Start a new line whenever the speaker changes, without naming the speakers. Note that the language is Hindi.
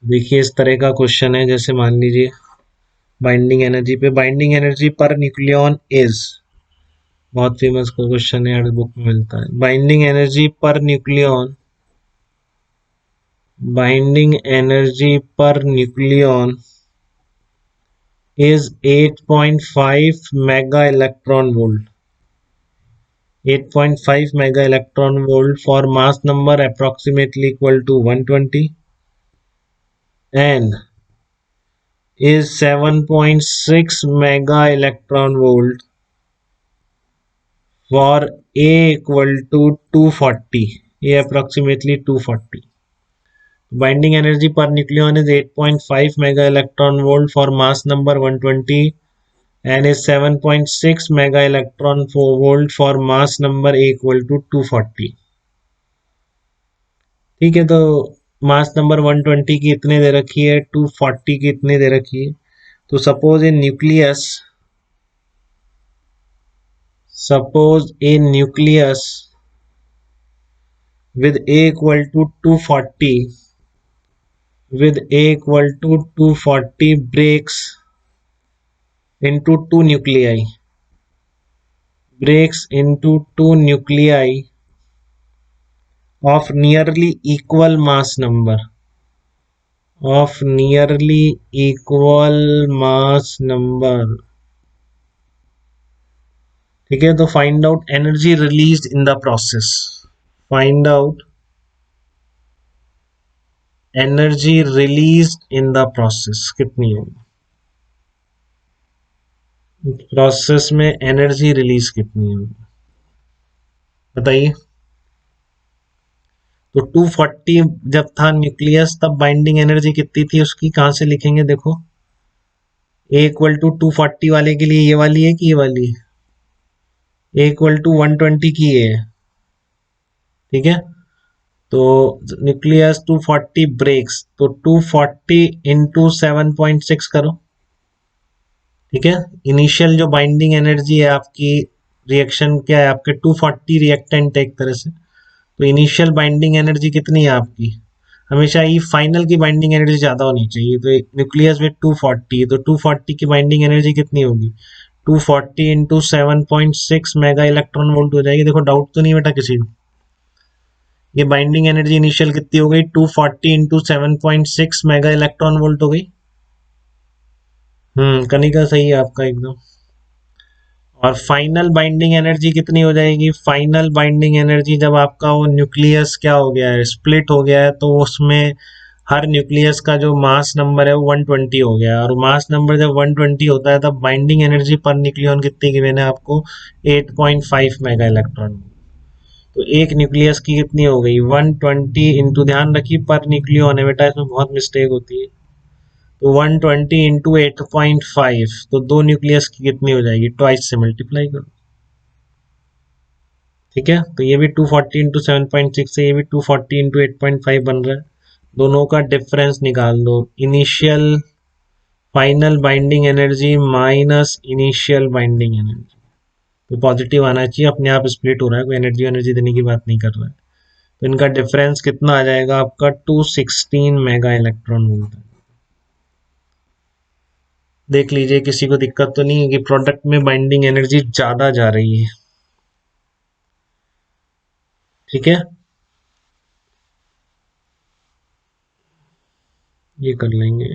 देखिए इस तरह का क्वेश्चन है, जैसे मान लीजिए बाइंडिंग एनर्जी पे, binding energy per nucleon is, बहुत फेमस क्वेश्चन है, हर बुक में मिलता है। Binding energy per nucleon is 8.5 mega electron volt. 8.5 mega electron volt for mass number approximately equal to 120 and is 7.6 mega electron volt for A equal to 240. A approximately 240. Binding energy per nucleon is 8.5 mega electron volt for mass number 120 and is 7.6 mega electron volt for mass number A equal to 240. ठीक है, तो मास नंबर 120 की इतने दे रखी है, 240 की इतने दे रखी है। तो suppose A nucleus with A equal to 240 breaks into two nuclei of nearly equal mass number, ठीक है। तो find out energy released in the process, find out energy released in the process कितनी होगी, प्रोसेस में एनर्जी रिलीज कितनी होगी बताइए। तो 240 जब था न्यूक्लियस तब बाइंडिंग एनर्जी कितनी थी उसकी, कहां से लिखेंगे, देखो A इक्वल टू 240 वाले के लिए ये वाली है कि ये वाली है, A इक्वल टू 120 की ये है, ठीक है। तो न्यूक्लियस 240 ब्रेक्स, तो 240 इंटू 7.6 करो, ठीक है। इनिशियल जो बाइंडिंग एनर्जी है आपकी, रिएक्शन क्या है आपके 240 रिएक्टेंट एक तरह से, तो इनिशियल बाइंडिंग एनर्जी कितनी है आपकी, हमेशा ये फाइनल की बाइंडिंग एनर्जी ज्यादा होनी चाहिए। तो न्यूक्लियस में 240, तो 240 की बाइंडिंग एनर्जी कितनी होगी, 240 इंटू 7.6 मेगा इलेक्ट्रॉन वोल्ट हो जाएगी। देखो डाउट तो नहीं बेटा किसी को, ये बाइंडिंग एनर्जी इनिशियल कितनी हो गई, 240 इंटू 7.6 मेगा इलेक्ट्रॉन वोल्ट हो गई। कनिका सही है आपका एकदम। और फाइनल बाइंडिंग एनर्जी कितनी हो जाएगी, फाइनल बाइंडिंग एनर्जी जब आपका वो न्यूक्लियस क्या हो गया है, स्प्लिट हो गया है, तो उसमें हर न्यूक्लियस का जो मास नंबर है वो 120 हो गया है, और मास नंबर जब 120 होता है तब बाइंडिंग एनर्जी पर न्यूक्लियन कितनी की मैंने आपको 8.5 मेगा इलेक्ट्रॉन। तो एक न्यूक्लियस की कितनी हो गई 120 इंटू, ध्यान रखिए पर न्यूक्लियन है बेटा, इसमें बहुत मिस्टेक होती है। तो 120 इंटू 8.5, तो दो न्यूक्लियस की कितनी हो जाएगी, ट्वाइस से मल्टीप्लाई करो, ठीक है। तो ये भी 240 इंटू 7.6 है, ये भी 240 इंटू 8.5 बन रहा है। दोनों का डिफरेंस निकाल दो, initial final binding energy minus initial binding energy, तो पॉजिटिव आना चाहिए, अपने आप स्प्लिट हो रहा है, कोई एनर्जी एनर्जी देने की बात नहीं कर रहा है। तो इनका डिफरेंस कितना आ जाएगा आपका 216 मेगा इलेक्ट्रॉन वोल्ट। देख लीजिए किसी को दिक्कत तो नहीं है कि प्रोडक्ट में बाइंडिंग एनर्जी ज्यादा जा रही है, ठीक है। ये कर लेंगे।